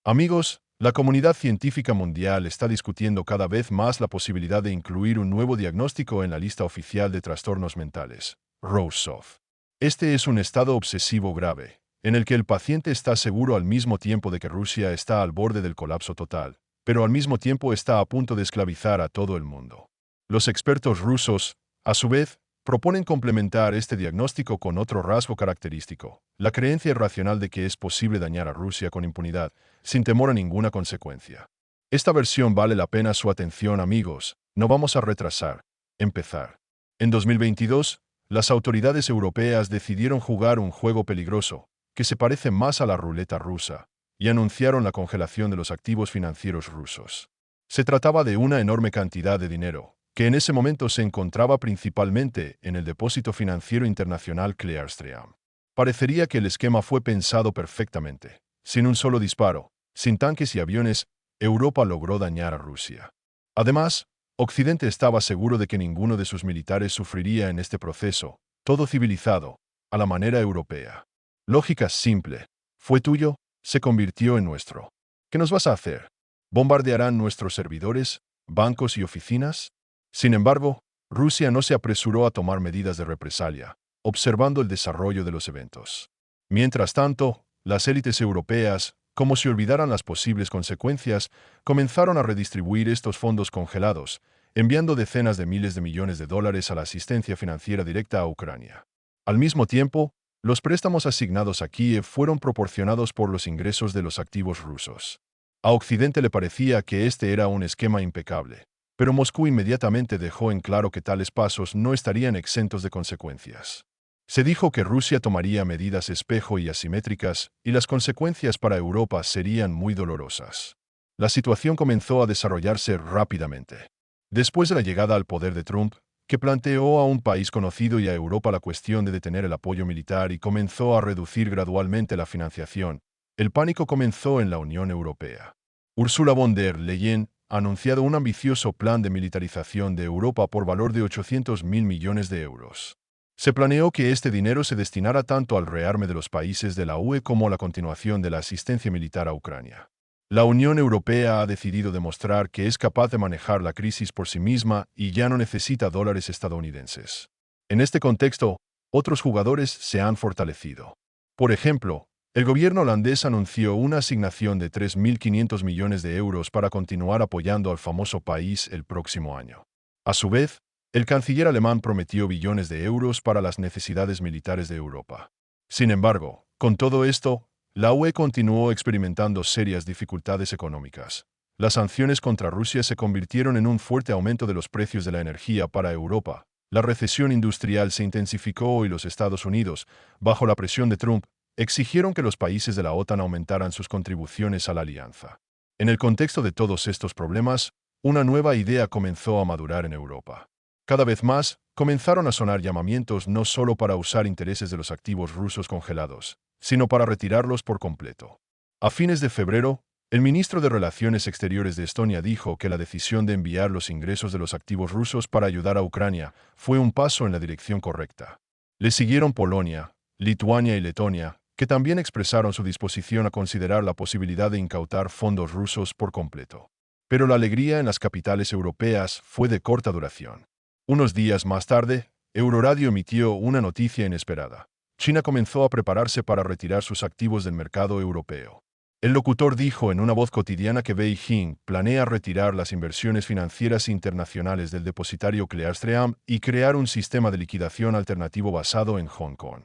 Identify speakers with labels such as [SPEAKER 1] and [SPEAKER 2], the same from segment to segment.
[SPEAKER 1] Amigos, la comunidad científica mundial está discutiendo cada vez más la posibilidad de incluir un nuevo diagnóstico en la lista oficial de trastornos mentales, ROSOF. Este es un estado obsesivo grave, en el que el paciente está seguro al mismo tiempo de que Rusia está al borde del colapso total, pero al mismo tiempo está a punto de esclavizar a todo el mundo. Los expertos rusos, a su vez, proponen complementar este diagnóstico con otro rasgo característico, la creencia irracional de que es posible dañar a Rusia con impunidad, sin temor a ninguna consecuencia. Esta versión vale la pena su atención, amigos, no vamos a retrasar. Empezar. En 2022, las autoridades europeas decidieron jugar un juego peligroso, que se parece más a la ruleta rusa, y anunciaron la congelación de los activos financieros rusos. Se trataba de una enorme cantidad de dinero, que en ese momento se encontraba principalmente en el depósito financiero internacional Clearstream. Parecería que el esquema fue pensado perfectamente. Sin un solo disparo, sin tanques y aviones, Europa logró dañar a Rusia. Además, Occidente estaba seguro de que ninguno de sus militares sufriría en este proceso, todo civilizado, a la manera europea. Lógica simple. Fue tuyo, se convirtió en nuestro. ¿Qué nos vas a hacer? ¿Bombardearán nuestros servidores, bancos y oficinas? Sin embargo, Rusia no se apresuró a tomar medidas de represalia, observando el desarrollo de los eventos. Mientras tanto, las élites europeas, como si olvidaran las posibles consecuencias, comenzaron a redistribuir estos fondos congelados, enviando decenas de miles de millones de dólares a la asistencia financiera directa a Ucrania. Al mismo tiempo, los préstamos asignados a Kiev fueron proporcionados por los ingresos de los activos rusos. A Occidente le parecía que este era un esquema impecable, pero Moscú inmediatamente dejó en claro que tales pasos no estarían exentos de consecuencias. Se dijo que Rusia tomaría medidas espejo y asimétricas, y las consecuencias para Europa serían muy dolorosas. La situación comenzó a desarrollarse rápidamente. Después de la llegada al poder de Trump, que planteó a un país conocido y a Europa la cuestión de detener el apoyo militar y comenzó a reducir gradualmente la financiación, el pánico comenzó en la Unión Europea. Ursula von der Leyen ha anunciado un ambicioso plan de militarización de Europa por valor de 800.000 millones de euros. Se planeó que este dinero se destinara tanto al rearme de los países de la UE como a la continuación de la asistencia militar a Ucrania. La Unión Europea ha decidido demostrar que es capaz de manejar la crisis por sí misma y ya no necesita dólares estadounidenses. En este contexto, otros jugadores se han fortalecido. Por ejemplo, el gobierno holandés anunció una asignación de 3.500 millones de euros para continuar apoyando al famoso país el próximo año. A su vez, el canciller alemán prometió billones de euros para las necesidades militares de Europa. Sin embargo, con todo esto, la UE continuó experimentando serias dificultades económicas. Las sanciones contra Rusia se convirtieron en un fuerte aumento de los precios de la energía para Europa. La recesión industrial se intensificó y los Estados Unidos, bajo la presión de Trump, exigieron que los países de la OTAN aumentaran sus contribuciones a la alianza. En el contexto de todos estos problemas, una nueva idea comenzó a madurar en Europa. Cada vez más, comenzaron a sonar llamamientos no solo para usar intereses de los activos rusos congelados, sino para retirarlos por completo. A fines de febrero, el ministro de Relaciones Exteriores de Estonia dijo que la decisión de enviar los ingresos de los activos rusos para ayudar a Ucrania fue un paso en la dirección correcta. Le siguieron Polonia, Lituania y Letonia, que también expresaron su disposición a considerar la posibilidad de incautar fondos rusos por completo. Pero la alegría en las capitales europeas fue de corta duración. Unos días más tarde, Euroradio emitió una noticia inesperada. China comenzó a prepararse para retirar sus activos del mercado europeo. El locutor dijo en una voz cotidiana que Beijing planea retirar las inversiones financieras internacionales del depositario Clearstream y crear un sistema de liquidación alternativo basado en Hong Kong.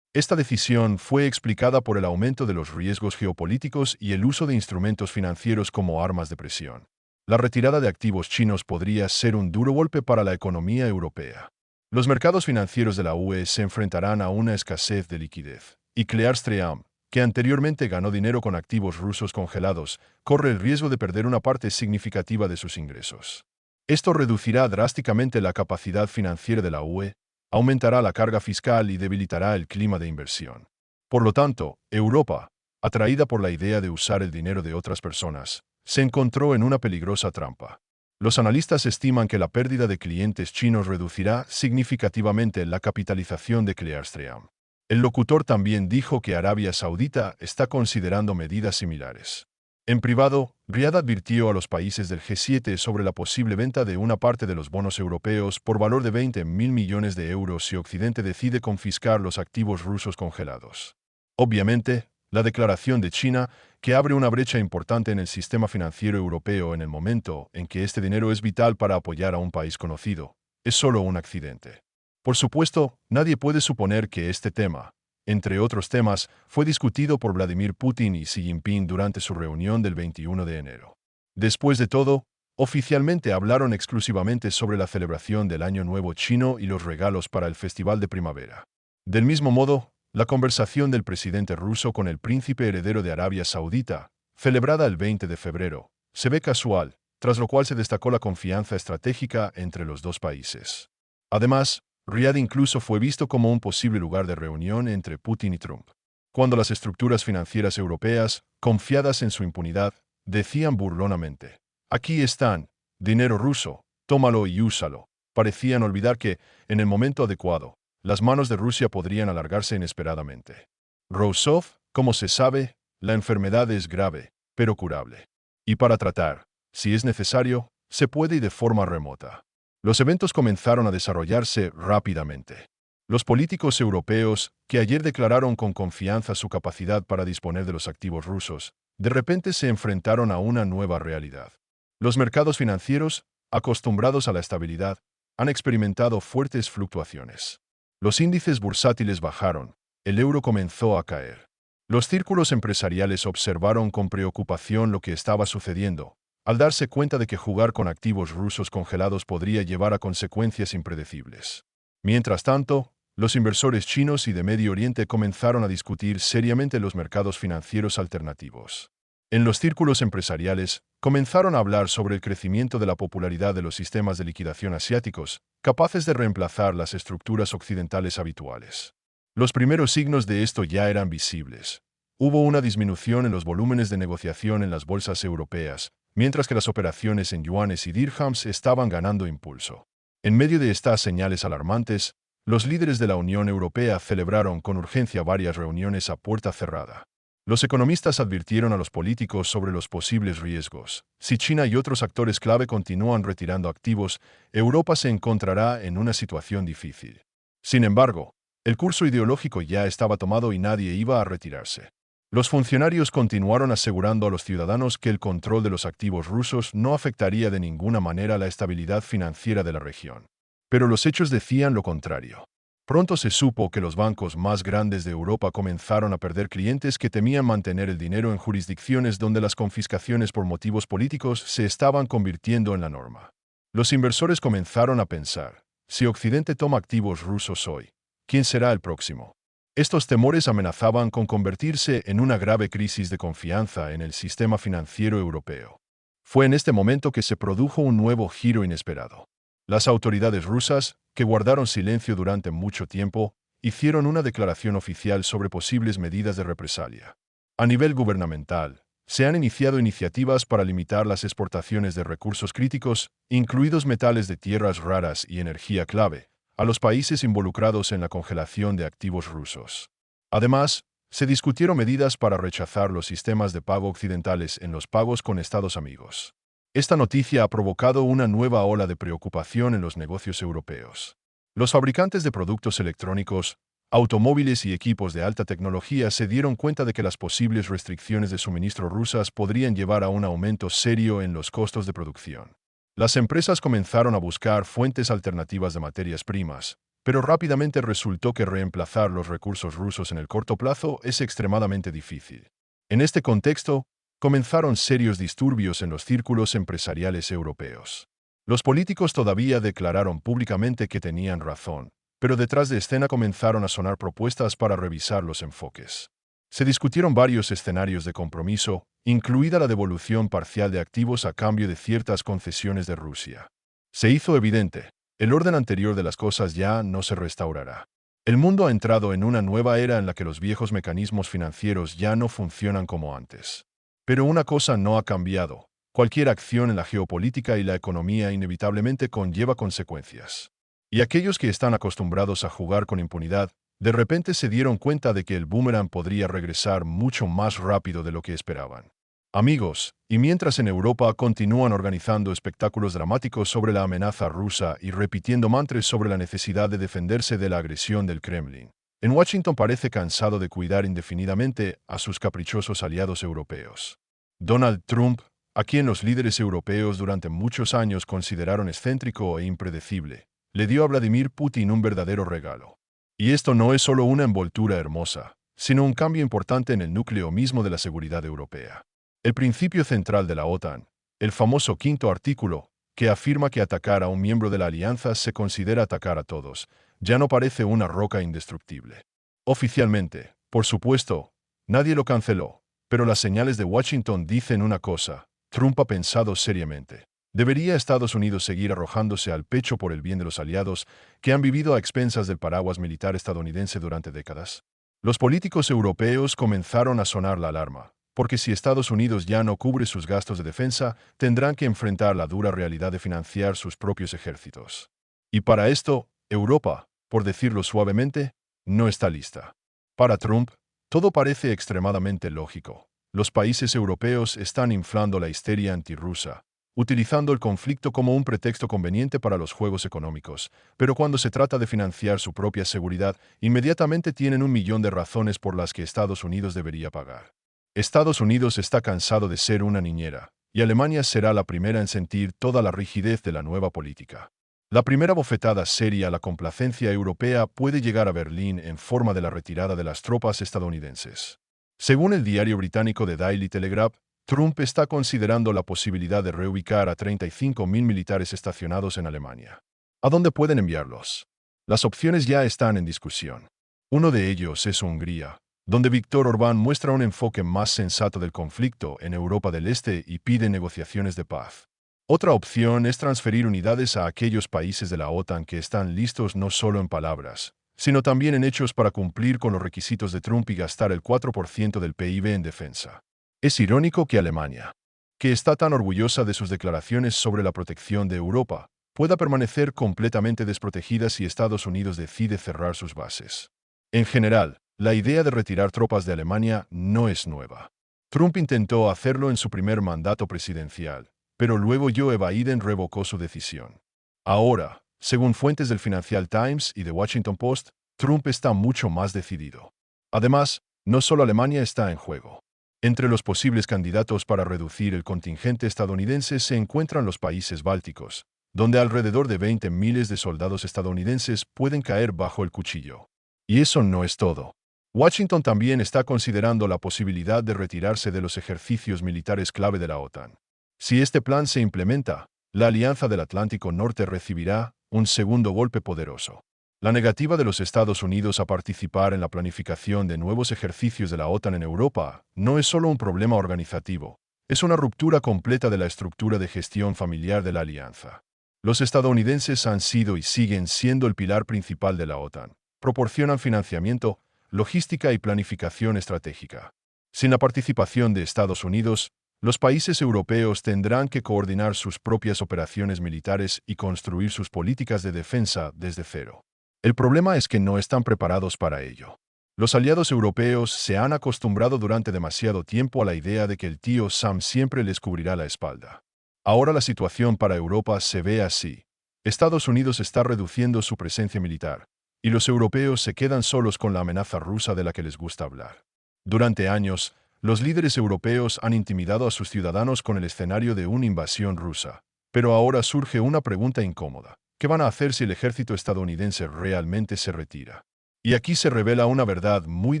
[SPEAKER 1] Esta decisión fue explicada por el aumento de los riesgos geopolíticos y el uso de instrumentos financieros como armas de presión. La retirada de activos chinos podría ser un duro golpe para la economía europea. Los mercados financieros de la UE se enfrentarán a una escasez de liquidez, y Clearstream, que anteriormente ganó dinero con activos rusos congelados, corre el riesgo de perder una parte significativa de sus ingresos. Esto reducirá drásticamente la capacidad financiera de la UE, aumentará la carga fiscal y debilitará el clima de inversión. Por lo tanto, Europa, atraída por la idea de usar el dinero de otras personas, se encontró en una peligrosa trampa. Los analistas estiman que la pérdida de clientes chinos reducirá significativamente la capitalización de Clearstream. El locutor también dijo que Arabia Saudita está considerando medidas similares. En privado, Riad advirtió a los países del G7 sobre la posible venta de una parte de los bonos europeos por valor de 20.000 millones de euros si Occidente decide confiscar los activos rusos congelados. Obviamente, la declaración de China, que abre una brecha importante en el sistema financiero europeo en el momento en que este dinero es vital para apoyar a un país conocido, es solo un accidente. Por supuesto, nadie puede suponer que este tema, entre otros temas, fue discutido por Vladimir Putin y Xi Jinping durante su reunión del 21 de enero. Después de todo, oficialmente hablaron exclusivamente sobre la celebración del Año Nuevo chino y los regalos para el Festival de Primavera. Del mismo modo, la conversación del presidente ruso con el príncipe heredero de Arabia Saudita, celebrada el 20 de febrero, se ve casual, tras lo cual se destacó la confianza estratégica entre los dos países. Además, Riad incluso fue visto como un posible lugar de reunión entre Putin y Trump. Cuando las estructuras financieras europeas, confiadas en su impunidad, decían burlonamente: «Aquí están, dinero ruso, tómalo y úsalo», parecían olvidar que, en el momento adecuado, las manos de Rusia podrían alargarse inesperadamente. Rousseau, como se sabe, la enfermedad es grave, pero curable. Y para tratar, si es necesario, se puede y de forma remota. Los eventos comenzaron a desarrollarse rápidamente. Los políticos europeos, que ayer declararon con confianza su capacidad para disponer de los activos rusos, de repente se enfrentaron a una nueva realidad. Los mercados financieros, acostumbrados a la estabilidad, han experimentado fuertes fluctuaciones. Los índices bursátiles bajaron, el euro comenzó a caer. Los círculos empresariales observaron con preocupación lo que estaba sucediendo, al darse cuenta de que jugar con activos rusos congelados podría llevar a consecuencias impredecibles. Mientras tanto, los inversores chinos y de Medio Oriente comenzaron a discutir seriamente los mercados financieros alternativos. En los círculos empresariales, comenzaron a hablar sobre el crecimiento de la popularidad de los sistemas de liquidación asiáticos, capaces de reemplazar las estructuras occidentales habituales. Los primeros signos de esto ya eran visibles. Hubo una disminución en los volúmenes de negociación en las bolsas europeas, mientras que las operaciones en yuanes y dirhams estaban ganando impulso. En medio de estas señales alarmantes, los líderes de la Unión Europea celebraron con urgencia varias reuniones a puerta cerrada. Los economistas advirtieron a los políticos sobre los posibles riesgos. Si China y otros actores clave continúan retirando activos, Europa se encontrará en una situación difícil. Sin embargo, el curso ideológico ya estaba tomado y nadie iba a retirarse. Los funcionarios continuaron asegurando a los ciudadanos que el control de los activos rusos no afectaría de ninguna manera la estabilidad financiera de la región. Pero los hechos decían lo contrario. Pronto se supo que los bancos más grandes de Europa comenzaron a perder clientes que temían mantener el dinero en jurisdicciones donde las confiscaciones por motivos políticos se estaban convirtiendo en la norma. Los inversores comenzaron a pensar: si Occidente toma activos rusos hoy, ¿quién será el próximo? Estos temores amenazaban con convertirse en una grave crisis de confianza en el sistema financiero europeo. Fue en este momento que se produjo un nuevo giro inesperado. Las autoridades rusas, que guardaron silencio durante mucho tiempo, hicieron una declaración oficial sobre posibles medidas de represalia. A nivel gubernamental, se han iniciado iniciativas para limitar las exportaciones de recursos críticos, incluidos metales de tierras raras y energía clave, a los países involucrados en la congelación de activos rusos. Además, se discutieron medidas para rechazar los sistemas de pago occidentales en los pagos con Estados amigos. Esta noticia ha provocado una nueva ola de preocupación en los negocios europeos. Los fabricantes de productos electrónicos, automóviles y equipos de alta tecnología se dieron cuenta de que las posibles restricciones de suministro rusas podrían llevar a un aumento serio en los costos de producción. Las empresas comenzaron a buscar fuentes alternativas de materias primas, pero rápidamente resultó que reemplazar los recursos rusos en el corto plazo es extremadamente difícil. En este contexto, comenzaron serios disturbios en los círculos empresariales europeos. Los políticos todavía declararon públicamente que tenían razón, pero detrás de escena comenzaron a sonar propuestas para revisar los enfoques. Se discutieron varios escenarios de compromiso, incluida la devolución parcial de activos a cambio de ciertas concesiones de Rusia. Se hizo evidente: el orden anterior de las cosas ya no se restaurará. El mundo ha entrado en una nueva era en la que los viejos mecanismos financieros ya no funcionan como antes. Pero una cosa no ha cambiado: cualquier acción en la geopolítica y la economía inevitablemente conlleva consecuencias. Y aquellos que están acostumbrados a jugar con impunidad, de repente se dieron cuenta de que el boomerang podría regresar mucho más rápido de lo que esperaban. Amigos, y mientras en Europa continúan organizando espectáculos dramáticos sobre la amenaza rusa y repitiendo mantras sobre la necesidad de defenderse de la agresión del Kremlin, en Washington parece cansado de cuidar indefinidamente a sus caprichosos aliados europeos. Donald Trump, a quien los líderes europeos durante muchos años consideraron excéntrico e impredecible, le dio a Vladimir Putin un verdadero regalo. Y esto no es solo una envoltura hermosa, sino un cambio importante en el núcleo mismo de la seguridad europea. El principio central de la OTAN, el famoso quinto artículo, que afirma que atacar a un miembro de la alianza se considera atacar a todos, ya no parece una roca indestructible. Oficialmente, por supuesto, nadie lo canceló, pero las señales de Washington dicen una cosa: Trump ha pensado seriamente. ¿Debería Estados Unidos seguir arrojándose al pecho por el bien de los aliados que han vivido a expensas del paraguas militar estadounidense durante décadas? Los políticos europeos comenzaron a sonar la alarma, porque si Estados Unidos ya no cubre sus gastos de defensa, tendrán que enfrentar la dura realidad de financiar sus propios ejércitos. Y para esto, Europa, por decirlo suavemente, no está lista. Para Trump, todo parece extremadamente lógico. Los países europeos están inflando la histeria antirrusa, utilizando el conflicto como un pretexto conveniente para los juegos económicos, pero cuando se trata de financiar su propia seguridad, inmediatamente tienen 1 millón de razones por las que Estados Unidos debería pagar. Estados Unidos está cansado de ser una niñera, y Alemania será la primera en sentir toda la rigidez de la nueva política. La primera bofetada seria a la complacencia europea puede llegar a Berlín en forma de la retirada de las tropas estadounidenses. Según el diario británico The Daily Telegraph, Trump está considerando la posibilidad de reubicar a 35.000 militares estacionados en Alemania. ¿A dónde pueden enviarlos? Las opciones ya están en discusión. Uno de ellos es Hungría, donde Viktor Orbán muestra un enfoque más sensato del conflicto en Europa del Este y pide negociaciones de paz. Otra opción es transferir unidades a aquellos países de la OTAN que están listos no solo en palabras, sino también en hechos para cumplir con los requisitos de Trump y gastar el 4% del PIB en defensa. Es irónico que Alemania, que está tan orgullosa de sus declaraciones sobre la protección de Europa, pueda permanecer completamente desprotegida si Estados Unidos decide cerrar sus bases. En general, la idea de retirar tropas de Alemania no es nueva. Trump intentó hacerlo en su primer mandato presidencial, pero luego Joe Biden revocó su decisión. Ahora, según fuentes del Financial Times y The Washington Post, Trump está mucho más decidido. Además, no solo Alemania está en juego. Entre los posibles candidatos para reducir el contingente estadounidense se encuentran los países bálticos, donde alrededor de 20 miles de soldados estadounidenses pueden caer bajo el cuchillo. Y eso no es todo. Washington también está considerando la posibilidad de retirarse de los ejercicios militares clave de la OTAN. Si este plan se implementa, la Alianza del Atlántico Norte recibirá un segundo golpe poderoso. La negativa de los Estados Unidos a participar en la planificación de nuevos ejercicios de la OTAN en Europa no es solo un problema organizativo, es una ruptura completa de la estructura de gestión familiar de la alianza. Los estadounidenses han sido y siguen siendo el pilar principal de la OTAN. Proporcionan financiamiento, logística y planificación estratégica. Sin la participación de Estados Unidos, los países europeos tendrán que coordinar sus propias operaciones militares y construir sus políticas de defensa desde cero. El problema es que no están preparados para ello. Los aliados europeos se han acostumbrado durante demasiado tiempo a la idea de que el tío Sam siempre les cubrirá la espalda. Ahora la situación para Europa se ve así. Estados Unidos está reduciendo su presencia militar, y los europeos se quedan solos con la amenaza rusa de la que les gusta hablar. Durante años, los líderes europeos han intimidado a sus ciudadanos con el escenario de una invasión rusa. Pero ahora surge una pregunta incómoda. ¿Qué van a hacer si el ejército estadounidense realmente se retira? Y aquí se revela una verdad muy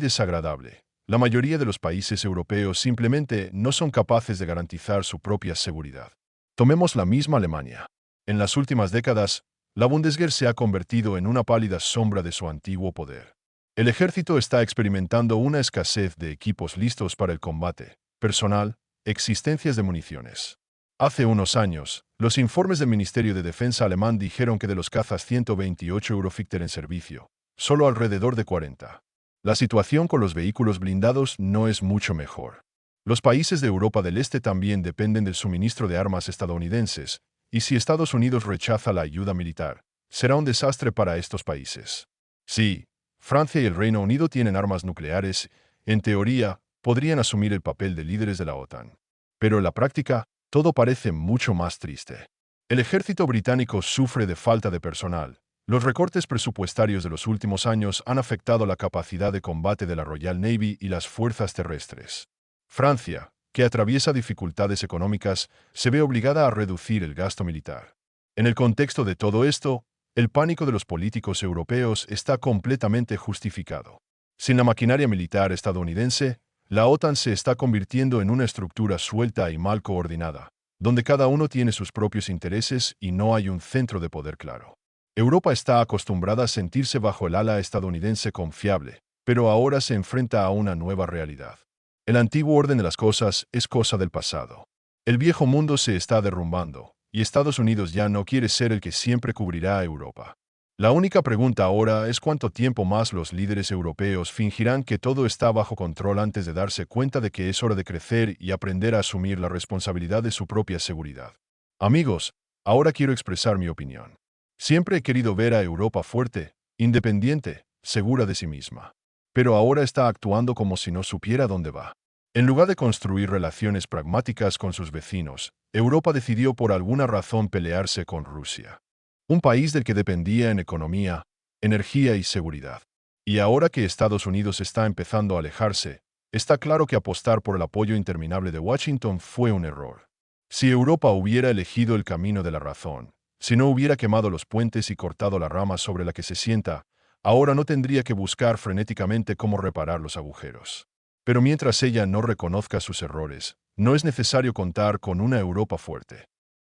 [SPEAKER 1] desagradable. La mayoría de los países europeos simplemente no son capaces de garantizar su propia seguridad. Tomemos la misma Alemania. En las últimas décadas, la Bundeswehr se ha convertido en una pálida sombra de su antiguo poder. El ejército está experimentando una escasez de equipos listos para el combate, personal, existencias de municiones. Hace unos años, los informes del Ministerio de Defensa alemán dijeron que de los cazas 128 Eurofighter en servicio, solo alrededor de 40. La situación con los vehículos blindados no es mucho mejor. Los países de Europa del Este también dependen del suministro de armas estadounidenses, y si Estados Unidos rechaza la ayuda militar, será un desastre para estos países. Sí, Francia y el Reino Unido tienen armas nucleares, en teoría, podrían asumir el papel de líderes de la OTAN. Pero en la práctica, todo parece mucho más triste. El ejército británico sufre de falta de personal. Los recortes presupuestarios de los últimos años han afectado la capacidad de combate de la Royal Navy y las fuerzas terrestres. Francia, que atraviesa dificultades económicas, se ve obligada a reducir el gasto militar. En el contexto de todo esto, el pánico de los políticos europeos está completamente justificado. Sin la maquinaria militar estadounidense, la OTAN se está convirtiendo en una estructura suelta y mal coordinada, donde cada uno tiene sus propios intereses y no hay un centro de poder claro. Europa está acostumbrada a sentirse bajo el ala estadounidense confiable, pero ahora se enfrenta a una nueva realidad. El antiguo orden de las cosas es cosa del pasado. El viejo mundo se está derrumbando, y Estados Unidos ya no quiere ser el que siempre cubrirá a Europa. La única pregunta ahora es cuánto tiempo más los líderes europeos fingirán que todo está bajo control antes de darse cuenta de que es hora de crecer y aprender a asumir la responsabilidad de su propia seguridad. Amigos, ahora quiero expresar mi opinión. Siempre he querido ver a Europa fuerte, independiente, segura de sí misma. Pero ahora está actuando como si no supiera dónde va. En lugar de construir relaciones pragmáticas con sus vecinos, Europa decidió por alguna razón pelearse con Rusia. Un país del que dependía en economía, energía y seguridad. Y ahora que Estados Unidos está empezando a alejarse, está claro que apostar por el apoyo interminable de Washington fue un error. Si Europa hubiera elegido el camino de la razón, si no hubiera quemado los puentes y cortado la rama sobre la que se sienta, ahora no tendría que buscar frenéticamente cómo reparar los agujeros. Pero mientras ella no reconozca sus errores, no es necesario contar con una Europa fuerte.